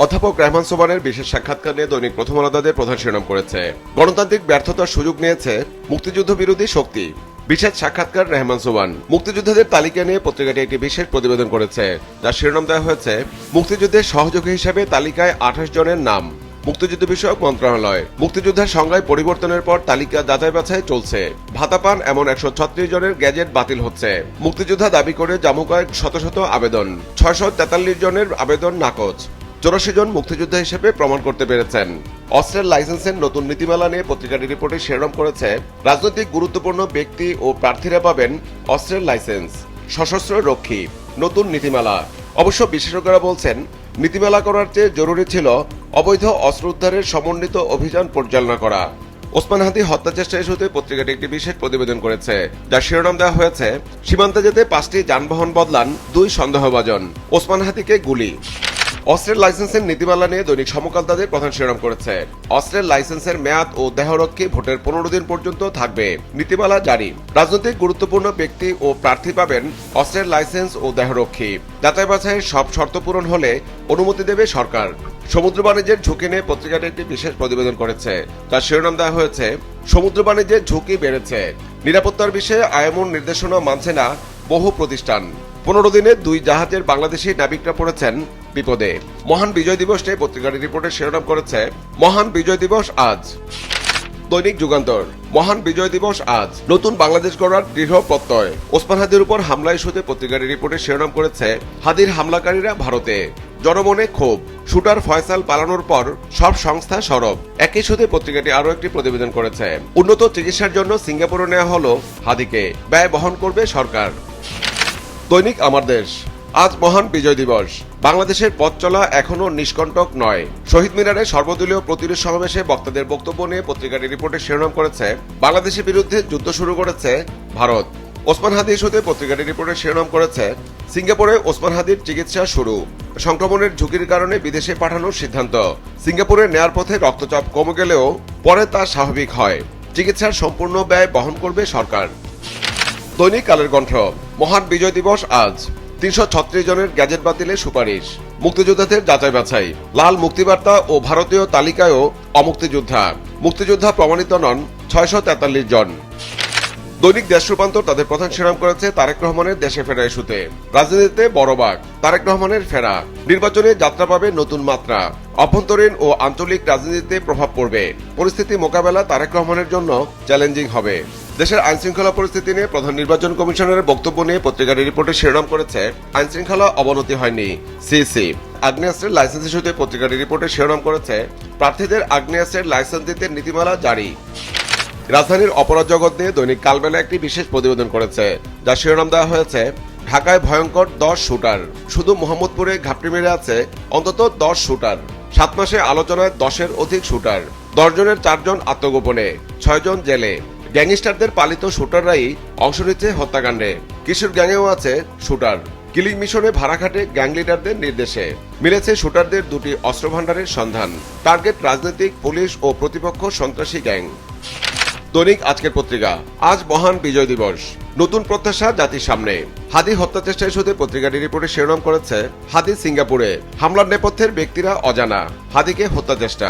অধ্যাপক রেহমান সোবহানের বিশেষ সাক্ষাৎকার নিয়ে দৈনিক প্রথম আলো তাদের প্রধান শিরোনাম করেছে। গণতান্ত্রিক ব্যর্থতার সুযোগ নিয়েছে মুক্তিযুদ্ধ বিরোধী শক্তি। বিশেষ সাক্ষাৎকার রেহমান সোবহান। মুক্তিযোদ্ধাদের তালিকা নিয়ে পত্রিকাটি একটি বিশেষ প্রতিবেদন করেছে, যার শিরোনাম দেওয়া হয়েছে মুক্তিযুদ্ধের সহযোগী হিসেবে তালিকায় 28 জনের নাম। মুক্তিযুদ্ধ বিষয়ক মন্ত্রণালয়। মুক্তিযোদ্ধার সংজ্ঞায় পরিবর্তনের পর তালিকা যাচাই বাছাই চলছে। ভাতা পান এমন 136 জনের গ্যাজেট বাতিল হচ্ছে। মুক্তিযোদ্ধা দাবি করে জামুকায় শত শত আবেদন। 643 জনের আবেদন নাকচ। 84 জন মুক্তিযোদ্ধা হিসেবে প্রমাণ করতে পেরেছেন। অস্ত্রের লাইসেন্সের নতুন নীতিমালা নিয়ে পত্রিকাটি রিপোর্টে শিরোনাম করেছে রাজনৈতিক গুরুত্বপূর্ণ ব্যক্তি ও প্রার্থীরা পাবেন অস্ত্রের লাইসেন্স। সশস্ত্র রক্ষী নতুন নীতিমালা। অবশ্য বিশেষজ্ঞরা বলছেন নীতিমালা করার চেয়ে জরুরি ছিল অবৈধ অস্ত্র উদ্ধারের সমন্বিত অভিযান পরিচালনা করা। ওসমান হাদি হত্যা চেষ্টা ইস্যুতে পত্রিকাটি একটি বিশেষ প্রতিবেদন করেছে, যার শিরোনাম দেওয়া হয়েছে সীমান্তে যেতে 5টি যানবাহন বদলান 2 সন্দেহভাজন, ওসমান হাদিকে গুলি। অস্ত্রের লাইসেন্সের নীতিমালা নিয়ে দৈনিক সমকাল তাদের প্রধান শিরোনাম করেছে অস্ত্রের লাইসেন্সের মেয়াদ ও দেহরক্ষী ভোটের 15 দিন পর্যন্ত থাকবে। নীতিমালা জারি। রাজনৈতিক গুরুত্বপূর্ণ ব্যক্তি ও প্রার্থী পাবেন অস্ত্রের লাইসেন্স ও দেহরক্ষী। যাচাই বাছাইয়ের সব শর্ত পূরণ হলে অনুমতি দেবে সরকার। সমুদ্র বাণিজ্যের ঝুঁকি নিয়ে পত্রিকাটি একটি বিশেষ প্রতিবেদন করেছে, যার শিরোনাম দেওয়া হয়েছে সমুদ্র বাণিজ্যের ঝুঁকি বেড়েছে। নিরাপত্তার বিষয়ে আইএমওর নির্দেশনা মানছে না বহু প্রতিষ্ঠান। 15 দিনে 2 জাহাজের বাংলাদেশি নাবিকরা পড়েছেন বিপদে। মহান বিজয় দিবস নিয়ে পত্রিকাটি রিপোর্টের শিরোনাম করেছে মহান বিজয় দিবস আজ। দৈনিক যুগান্তর। মহান বিজয় দিবস আজ, নতুন বাংলাদেশ গড়ার দৃঢ় প্রত্যয়। ওসমান হাদির উপর হামলা ইস্যুতে পত্রিকাটি রিপোর্টের শিরোনাম করেছে হাদির হামলাকারীরা ভারতে, জনমনে ক্ষোভ। শুটার ফয়সাল পালানোর পর সব সংস্থা সরব। একই ইস্যুতে পত্রিকাটি আরও একটি প্রতিবেদন করেছে উন্নত চিকিৎসার জন্য সিঙ্গাপুরে নেওয়া হলো হাদিকে, ব্যয় বহন করবে সরকার। দৈনিক আমার দেশ। আজ মহান বিজয় দিবস। বাংলাদেশের পথ চলা এখনো নিষ্কণ্টক নয়। শহীদ মিনারে সর্বদলীয় প্রতিরোধ সমাবেশে বক্তাদের বক্তব্য নিয়ে পত্রিকাটি রিপোর্টের শিরোনাম করেছে বাংলাদেশের বিরুদ্ধে যুদ্ধ শুরু করেছে ভারত। ওসমান হাদি ইস্যুতে পত্রিকাটি রিপোর্টের শিরোনাম করেছে সিঙ্গাপুরে ওসমান হাদির চিকিৎসা শুরু। সংক্রমণের ঝুঁকির কারণে বিদেশে পাঠানোর সিদ্ধান্ত। সিঙ্গাপুরে নেয়ার পথে রক্তচাপ কমে গেলেও পরে তা স্বাভাবিক হয়। চিকিৎসার সম্পূর্ণ ব্যয় বহন করবে সরকার। দৈনিক কালের কণ্ঠ। মহান বিজয় দিবস আজ। 336 জনের গ্যাজেট বাতিলের সুপারিশ। মুক্তিযোদ্ধাদের যাচাই বাছাই। লাল মুক্তিবার্তা ও ভারতীয় তালিকায়ও অমুক্তিযোদ্ধা। মুক্তিযোদ্ধা প্রমাণিত নন 643 জন। দৈনিক দেশ রূপান্তর তাদের প্রধান শিরোনাম করেছে তারেক রহমানের দেশে ফেরা ইস্যুতে রাজনীতিতে বড় বাঁক। তারেক রহমানের ফেরা। নির্বাচনে যাত্রা পাবে নতুন মাত্রা। অভ্যন্তরীণ ও আঞ্চলিক রাজনীতিতে প্রভাব পড়বে। পরিস্থিতি মোকাবেলা তারেক রহমানের জন্য চ্যালেঞ্জিং হবে। দেশের আইনশৃঙ্খলা পরিস্থিতি নিয়ে প্রধান নির্বাচন কমিশনারের বক্তব্য নিয়ে পত্রিকাটি রিপোর্টে শিরোনাম করেছে আইনশৃঙ্খলা অবনতি হয়নি সিসি। আগ্নেয়াস্ত্রের লাইসেন্স ইস্যুতে পত্রিকাটি রিপোর্টে শিরোনাম করেছে প্রার্থীদের আগ্নেয়াস্ত্রের লাইসেন্স দিতে নীতিমালা জারি। রাজধানীর অপরাধ জগৎ নিয়ে দৈনিক কালবেলা একটি বিশেষ প্রতিবেদন করেছে, যার শিরোনাম দেওয়া হয়েছে ঢাকায় ভয়ঙ্কর 10 শুটার। শুধু মোহাম্মদপুরে ঘাপটি মেরে আছে অন্তত 10 শুটার। 7 মাসে আলোচনায় 10-এর অধিক শুটার। 10 জনের 4 জন আত্মগোপনে, 6 জন জেলে। গ্যাংস্টারদের পালিত শুটাররাই অংশ নিচ্ছে হত্যাকাণ্ডে। কিশোর গ্যাংয়েও আছে শুটার। কিলিং মিশনে ভাড়া খাটে গ্যাং লিডারদের নির্দেশে। মিলেছে শুটারদের 2টি অস্ত্র ভাণ্ডারের সন্ধান। টার্গেট রাজনৈতিক, পুলিশ ও প্রতিপক্ষ সন্ত্রাসী গ্যাং। দৈনিক আজকের পত্রিকা। আজ মহান বিজয় দিবস, নতুন প্রত্যাশা জাতির সামনে। হাদি হত্যা চেষ্টা ইস্যুতে পত্রিকাটি রিপোর্টে শিরোনাম করেছে হাদি সিঙ্গাপুরে, হামলার নেপথ্যের ব্যক্তিরা অজানা, হাদিকে হত্যা চেষ্টা।